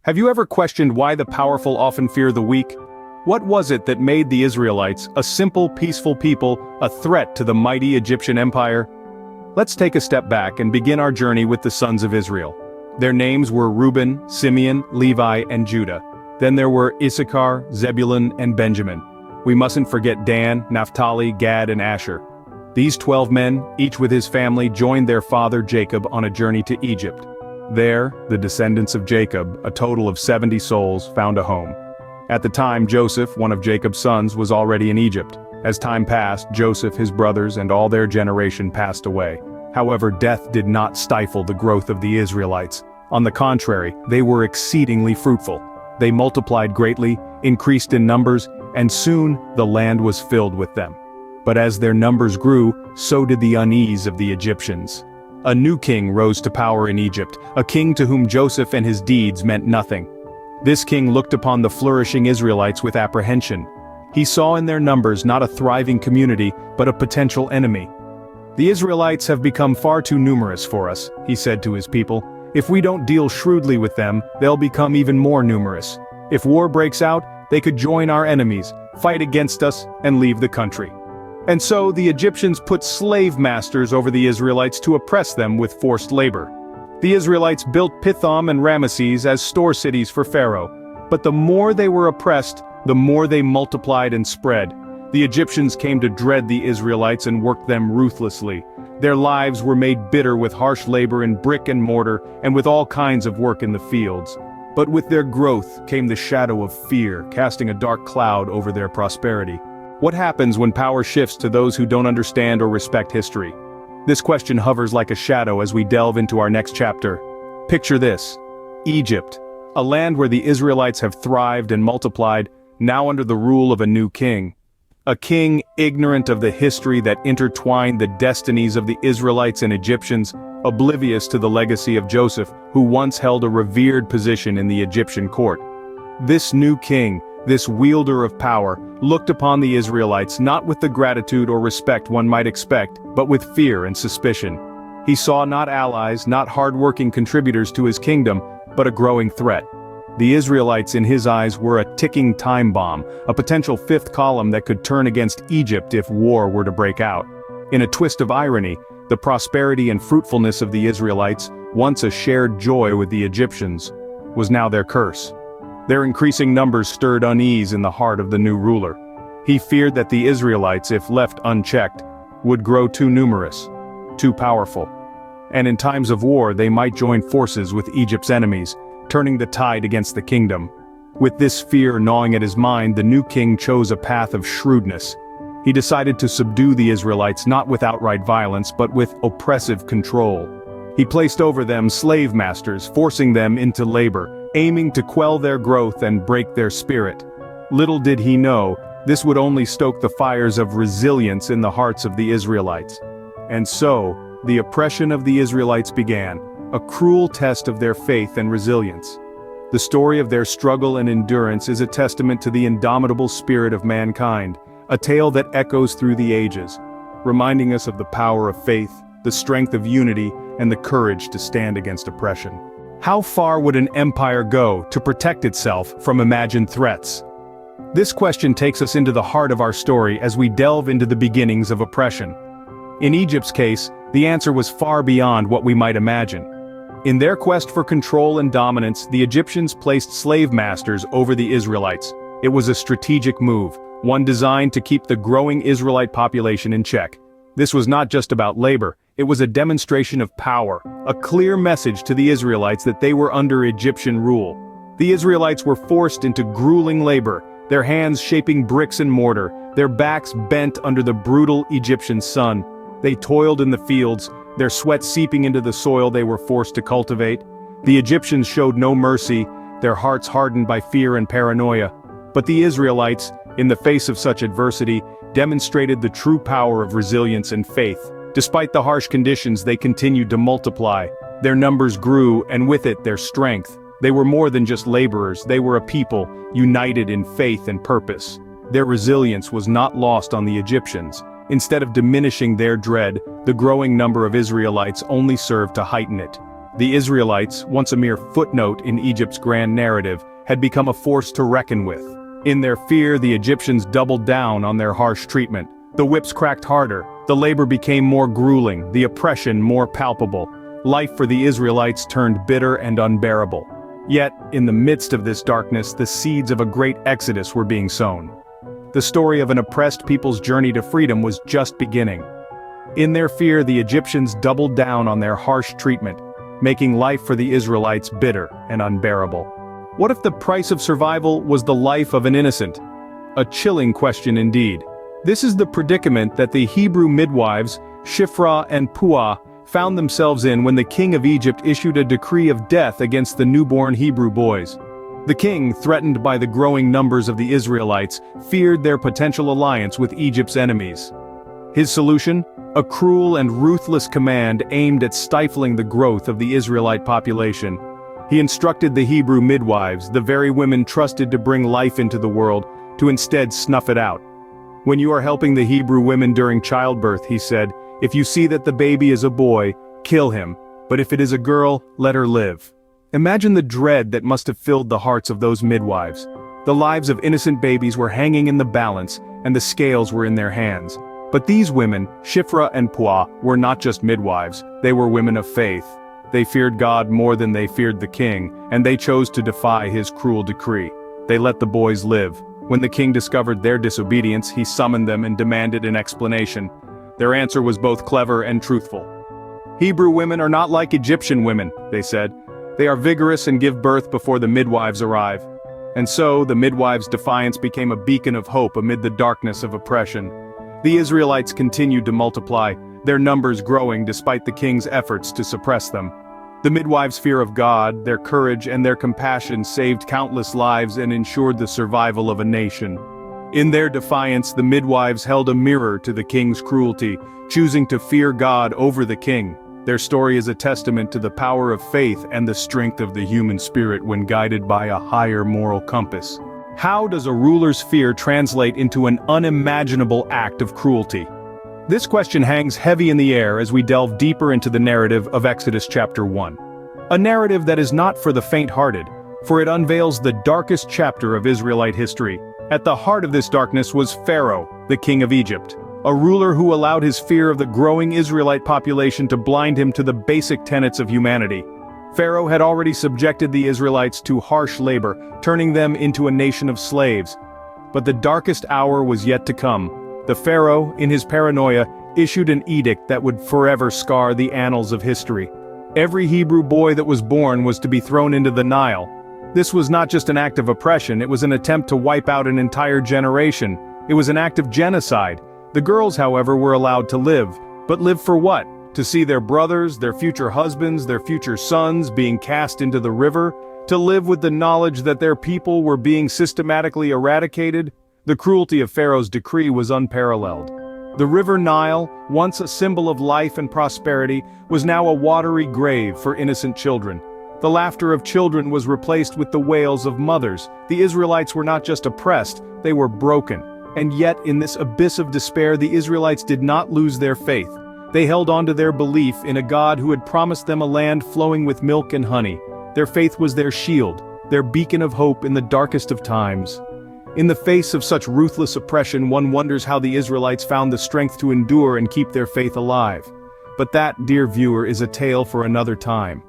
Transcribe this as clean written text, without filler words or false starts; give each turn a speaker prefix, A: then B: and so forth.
A: Have you ever questioned why the powerful often fear the weak? What was it that made the Israelites, a simple, peaceful people, a threat to the mighty Egyptian empire? Let's take a step back and begin our journey with the sons of Israel. Their names were Reuben, Simeon, Levi, and Judah. Then there were Issachar, Zebulun, and Benjamin. We mustn't forget Dan, Naphtali, Gad, and Asher. These 12 men, each with his family, joined their father Jacob on a journey to Egypt. There, the descendants of Jacob, a total of 70 souls, found a home. At the time, Joseph, one of Jacob's sons, was already in Egypt. As time passed, Joseph, his brothers, and all their generation passed away. However, death did not stifle the growth of the Israelites. On the contrary, they were exceedingly fruitful. They multiplied greatly, increased in numbers, and soon the land was filled with them. But as their numbers grew, so did the unease of the Egyptians. A new king rose to power in Egypt, a king to whom Joseph and his deeds meant nothing. This king looked upon the flourishing Israelites with apprehension. He saw in their numbers not a thriving community, but a potential enemy. "The Israelites have become far too numerous for us," he said to his people. "If we don't deal shrewdly with them, they'll become even more numerous. If war breaks out, they could join our enemies, fight against us, and leave the country." And so the Egyptians put slave masters over the Israelites to oppress them with forced labor. The Israelites built Pithom and Ramesses as store cities for Pharaoh. But the more they were oppressed, the more they multiplied and spread. The Egyptians came to dread the Israelites and worked them ruthlessly. Their lives were made bitter with harsh labor in brick and mortar and with all kinds of work in the fields. But with their growth came the shadow of fear, casting a dark cloud over their prosperity. What happens when power shifts to those who don't understand or respect history? This question hovers like a shadow as we delve into our next chapter. Picture this: Egypt, a land where the Israelites have thrived and multiplied, now under the rule of a new king. A king ignorant of the history that intertwined the destinies of the Israelites and Egyptians, oblivious to the legacy of Joseph, who once held a revered position in the Egyptian court. This new king, this wielder of power, looked upon the Israelites not with the gratitude or respect one might expect, but with fear and suspicion. He saw not allies, not hard-working contributors to his kingdom, but a growing threat. The Israelites in his eyes were a ticking time bomb, a potential fifth column that could turn against Egypt if war were to break out. In a twist of irony, the prosperity and fruitfulness of the Israelites, once a shared joy with the Egyptians, was now their curse. Their increasing numbers stirred unease in the heart of the new ruler. He feared that the Israelites, if left unchecked, would grow too numerous, too powerful. And in times of war they might join forces with Egypt's enemies, turning the tide against the kingdom. With this fear gnawing at his mind, the new king chose a path of shrewdness. He decided to subdue the Israelites not with outright violence but with oppressive control. He placed over them slave masters, forcing them into labor, aiming to quell their growth and break their spirit. Little did he know, this would only stoke the fires of resilience in the hearts of the Israelites. And so, the oppression of the Israelites began, a cruel test of their faith and resilience. The story of their struggle and endurance is a testament to the indomitable spirit of mankind, a tale that echoes through the ages, reminding us of the power of faith, the strength of unity, and the courage to stand against oppression. How far would an empire go to protect itself from imagined threats? This question takes us into the heart of our story as we delve into the beginnings of oppression. In Egypt's case, the answer was far beyond what we might imagine. In their quest for control and dominance, the Egyptians placed slave masters over the Israelites. It was a strategic move, one designed to keep the growing Israelite population in check. This was not just about labor, it was a demonstration of power, a clear message to the Israelites that they were under Egyptian rule. The Israelites were forced into grueling labor, their hands shaping bricks and mortar, their backs bent under the brutal Egyptian sun. They toiled in the fields, their sweat seeping into the soil they were forced to cultivate. The Egyptians showed no mercy, their hearts hardened by fear and paranoia. But the Israelites, in the face of such adversity, demonstrated the true power of resilience and faith. Despite the harsh conditions, they continued to multiply. Their numbers grew, and with it their strength. They were more than just laborers, they were a people, united in faith and purpose. Their resilience was not lost on the Egyptians. Instead of diminishing their dread, the growing number of Israelites only served to heighten it. The Israelites, once a mere footnote in Egypt's grand narrative, had become a force to reckon with. In their fear, the Egyptians doubled down on their harsh treatment. The whips cracked harder, the labor became more grueling, the oppression more palpable. Life for the Israelites turned bitter and unbearable. Yet, in the midst of this darkness, the seeds of a great exodus were being sown. The story of an oppressed people's journey to freedom was just beginning. In their fear, the Egyptians doubled down on their harsh treatment, making life for the Israelites bitter and unbearable. What if the price of survival was the life of an innocent? A chilling question indeed. This is the predicament that the Hebrew midwives, Shiphrah and Puah, found themselves in when the king of Egypt issued a decree of death against the newborn Hebrew boys. The king, threatened by the growing numbers of the Israelites, feared their potential alliance with Egypt's enemies. His solution? A cruel and ruthless command aimed at stifling the growth of the Israelite population. He instructed the Hebrew midwives, the very women trusted to bring life into the world, to instead snuff it out. When you are helping the Hebrew women during childbirth, he said, if you see that the baby is a boy, kill him, but if it is a girl, let her live. Imagine the dread that must have filled the hearts of those midwives. The lives of innocent babies were hanging in the balance, and the scales were in their hands. But these women, Shiphrah and Puah, were not just midwives, they were women of faith. They feared God more than they feared the king, and they chose to defy his cruel decree. They let the boys live. When the king discovered their disobedience, he summoned them and demanded an explanation. Their answer was both clever and truthful. Hebrew women are not like Egyptian women, they said. They are vigorous and give birth before the midwives arrive. And so, the midwives' defiance became a beacon of hope amid the darkness of oppression. The Israelites continued to multiply, their numbers growing despite the king's efforts to suppress them. The midwives' fear of God, their courage and their compassion saved countless lives and ensured the survival of a nation. In their defiance, the midwives held a mirror to the king's cruelty, choosing to fear God over the king. Their story is a testament to the power of faith and the strength of the human spirit when guided by a higher moral compass. How does a ruler's fear translate into an unimaginable act of cruelty? This question hangs heavy in the air as we delve deeper into the narrative of Exodus chapter 1. A narrative that is not for the faint-hearted, for it unveils the darkest chapter of Israelite history. At the heart of this darkness was Pharaoh, the king of Egypt, a ruler who allowed his fear of the growing Israelite population to blind him to the basic tenets of humanity. Pharaoh had already subjected the Israelites to harsh labor, turning them into a nation of slaves. But the darkest hour was yet to come. The Pharaoh, in his paranoia, issued an edict that would forever scar the annals of history. Every Hebrew boy that was born was to be thrown into the Nile. This was not just an act of oppression, it was an attempt to wipe out an entire generation. It was an act of genocide. The girls, however, were allowed to live. But live for what? To see their brothers, their future husbands, their future sons being cast into the river? To live with the knowledge that their people were being systematically eradicated? The cruelty of Pharaoh's decree was unparalleled. The river Nile, once a symbol of life and prosperity, was now a watery grave for innocent children. The laughter of children was replaced with the wails of mothers. The Israelites were not just oppressed, they were broken. And yet, in this abyss of despair, the Israelites did not lose their faith. They held on to their belief in a God who had promised them a land flowing with milk and honey. Their faith was their shield, their beacon of hope in the darkest of times. In the face of such ruthless oppression, one wonders how the Israelites found the strength to endure and keep their faith alive. But that, dear viewer, is a tale for another time.